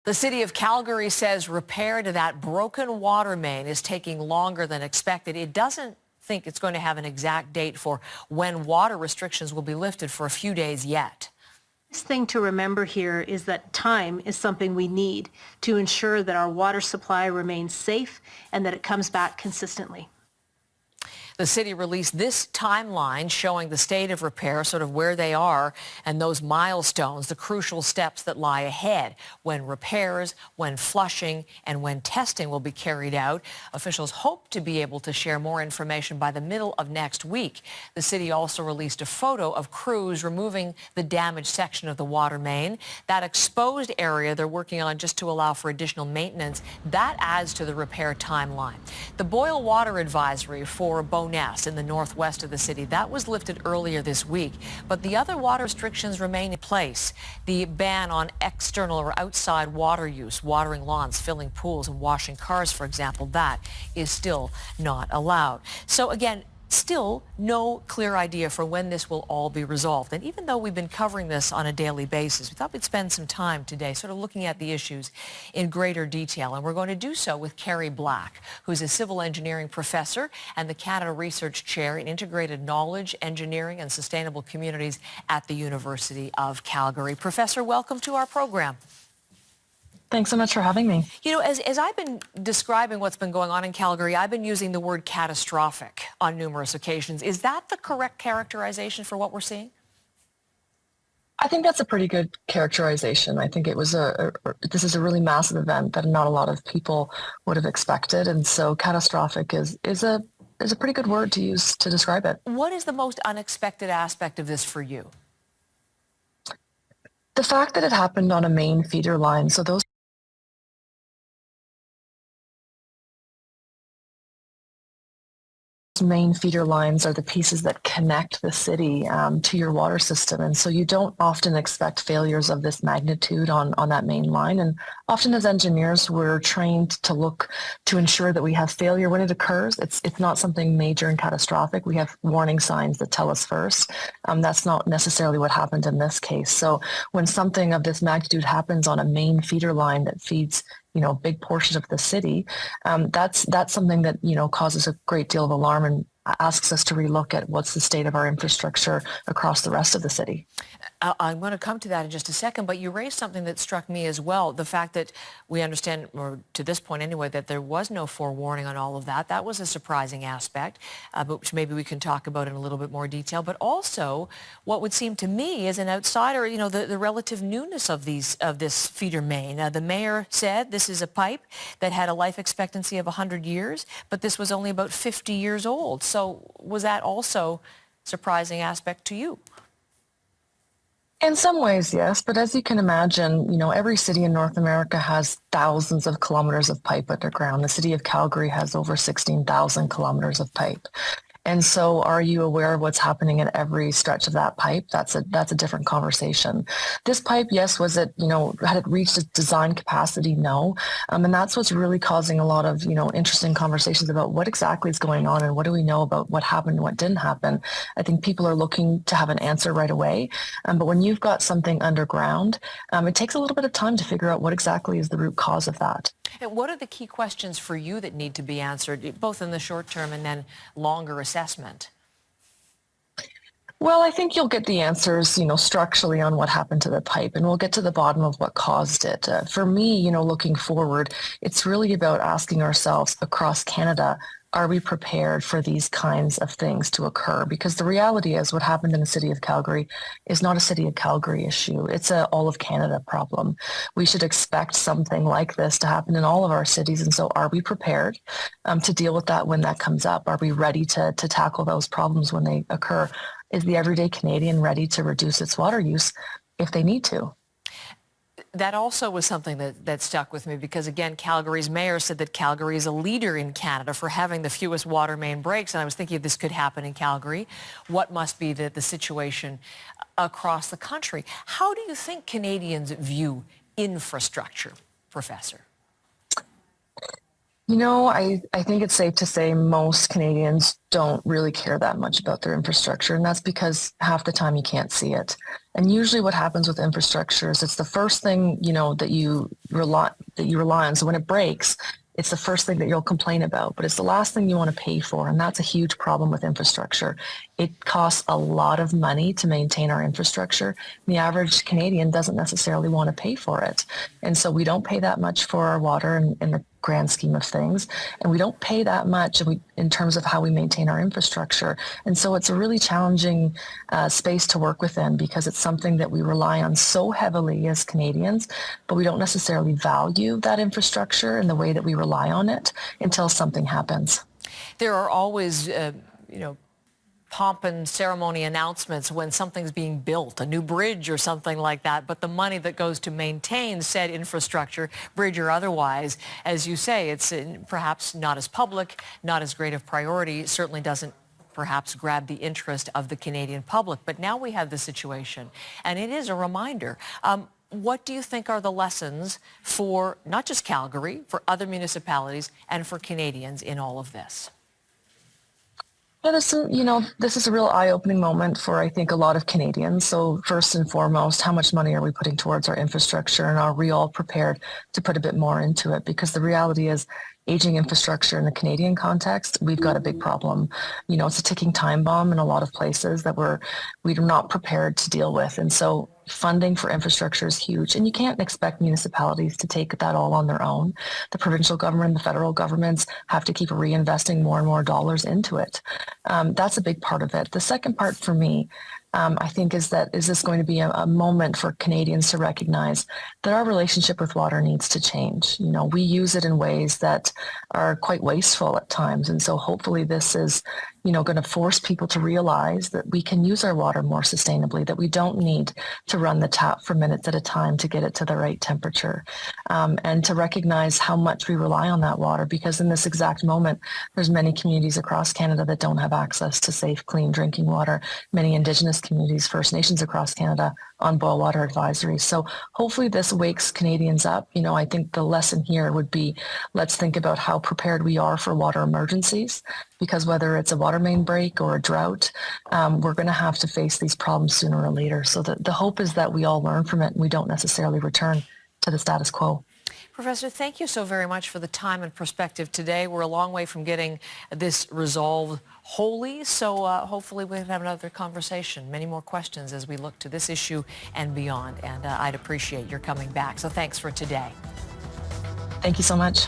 The city of Calgary says repair to that broken water main is taking longer than expected. It doesn't think it's going to have an exact date for when water restrictions will be lifted for a few days yet. The thing to remember here is that time is something we need to ensure that our water supply remains safe and that it comes back consistently. The city released this timeline showing the state of repair, sort of where they are, and those milestones, the crucial steps that lie ahead when repairs, when flushing, and when testing will be carried out. Officials hope to be able to share more information by the middle of next week. The city also released a photo of crews removing the damaged section of the water main. That exposed area they're working on just to allow for additional maintenance. That adds to the repair timeline. The boil water advisory for Ness in the northwest of the city, that was lifted earlier this week, but the other water restrictions remain in place. The ban on external or outside water use, watering lawns, filling pools, and washing cars, for example, that is still not allowed. So again, still no clear idea for when this will all be resolved. And even though we've been covering this on a daily basis, we thought we'd spend some time today sort of looking at the issues in greater detail. And we're going to do so with Carrie Black, who's a civil engineering professor and the Canada Research Chair in Integrated Knowledge, Engineering and Sustainable Communities at the University of Calgary. Professor, welcome to our program. Thanks so much for having me. You know, as I've been describing what's been going on in Calgary, I've been using the word catastrophic on numerous occasions. Is that the correct characterization for what we're seeing? I think that's a pretty good characterization. I think it was this is a really massive event that not a lot of people would have expected, and so catastrophic is a pretty good word to use to describe it. What is the most unexpected aspect of this for you? The fact that it happened on a main feeder line, so those main feeder lines are the pieces that connect the city to your water system. And so you don't often expect failures of this magnitude on that main line. And often as engineers, we're trained to look to ensure that we have failure when it occurs. It's not something major and catastrophic. We have warning signs that tell us first. That's not necessarily what happened in this case. So when something of this magnitude happens on a main feeder line that feeds big portions of the city, that's something that, causes a great deal of alarm and asks us to relook at what's the state of our infrastructure across the rest of the city. I'm going to come to that in just a second, but you raised something that struck me as well. The fact that we understand, or to this point anyway, that there was no forewarning on all of that. That was a surprising aspect, but which maybe we can talk about in a little bit more detail. But also, what would seem to me as an outsider, the relative newness of this feeder main. The mayor said this is a pipe that had a life expectancy of 100 years, but this was only about 50 years old. So was that also a surprising aspect to you? In some ways, yes. But as you can imagine, every city in North America has thousands of kilometers of pipe underground. The city of Calgary has over 16,000 kilometers of pipe. And so are you aware of what's happening at every stretch of that pipe? That's a different conversation. This pipe, yes, had it reached its design capacity? No. And that's what's really causing a lot of, interesting conversations about what exactly is going on and what do we know about what happened and what didn't happen. I think people are looking to have an answer right away. But when you've got something underground, it takes a little bit of time to figure out what exactly is the root cause of that. And what are the key questions for you that need to be answered, both in the short term and then longer assessment? Well, I think you'll get the answers, structurally on what happened to the pipe, and we'll get to the bottom of what caused it. For me, looking forward, it's really about asking ourselves across Canada, are we prepared for these kinds of things to occur? Because the reality is what happened in the city of Calgary is not a city of Calgary issue. It's a all of Canada problem. We should expect something like this to happen in all of our cities. And so are we prepared to deal with that when that comes up? Are we ready to tackle those problems when they occur? Is the everyday Canadian ready to reduce its water use if they need to? That also was something that stuck with me because, again, Calgary's mayor said that Calgary is a leader in Canada for having the fewest water main breaks. And I was thinking if this could happen in Calgary, what must be the situation across the country? How do you think Canadians view infrastructure, Professor? I think it's safe to say most Canadians don't really care that much about their infrastructure, and that's because half the time you can't see it. And usually what happens with infrastructure is it's the first thing, that you rely on. So when it breaks, it's the first thing that you'll complain about, but it's the last thing you want to pay for. And that's a huge problem with infrastructure. It costs a lot of money to maintain our infrastructure. The average Canadian doesn't necessarily want to pay for it. And so we don't pay that much for our water in the grand scheme of things. And we don't pay that much in terms of how we maintain our infrastructure. And so it's a really challenging space to work within because it's something that we rely on so heavily as Canadians, but we don't necessarily value that infrastructure in the way that we rely on it until something happens. There are always, pomp and ceremony announcements when something's being built, a new bridge or something like that, but the money that goes to maintain said infrastructure, bridge or otherwise, as you say, it's perhaps not as public, not as great of priority, certainly doesn't perhaps grab the interest of the Canadian public. But now we have the situation, and it is a reminder. What do you think are the lessons for not just Calgary, for other municipalities, and for Canadians in all of this? Yeah, this is a real eye-opening moment for, I think, a lot of Canadians. So first and foremost, how much money are we putting towards our infrastructure, and are we all prepared to put a bit more into it? Because the reality is, aging infrastructure in the Canadian context, we've got a big problem. It's a ticking time bomb in a lot of places that we're not prepared to deal with. And so funding for infrastructure is huge. And you can't expect municipalities to take that all on their own. The provincial government, the federal governments have to keep reinvesting more and more dollars into it. That's a big part of it. The second part for me, I think, is this going to be a moment for Canadians to recognize that our relationship with water needs to change? We use it in ways that are quite wasteful at times. And so hopefully this is, going to force people to realize that we can use our water more sustainably, that we don't need to run the tap for minutes at a time to get it to the right temperature, and to recognize how much we rely on that water, because in this exact moment, there's many communities across Canada that don't have access to safe, clean drinking water, many Indigenous communities, First Nations across Canada on boil water advisories. So hopefully this wakes Canadians up. I think the lesson here would be, let's think about how prepared we are for water emergencies, because whether it's a water main break or a drought, we're going to have to face these problems sooner or later. So the hope is that we all learn from it and we don't necessarily return to the status quo. Professor, thank you so very much for the time and perspective today. We're a long way from getting this resolved wholly, so hopefully we can have another conversation, many more questions as we look to this issue and beyond. And I'd appreciate your coming back. So thanks for today. Thank you so much.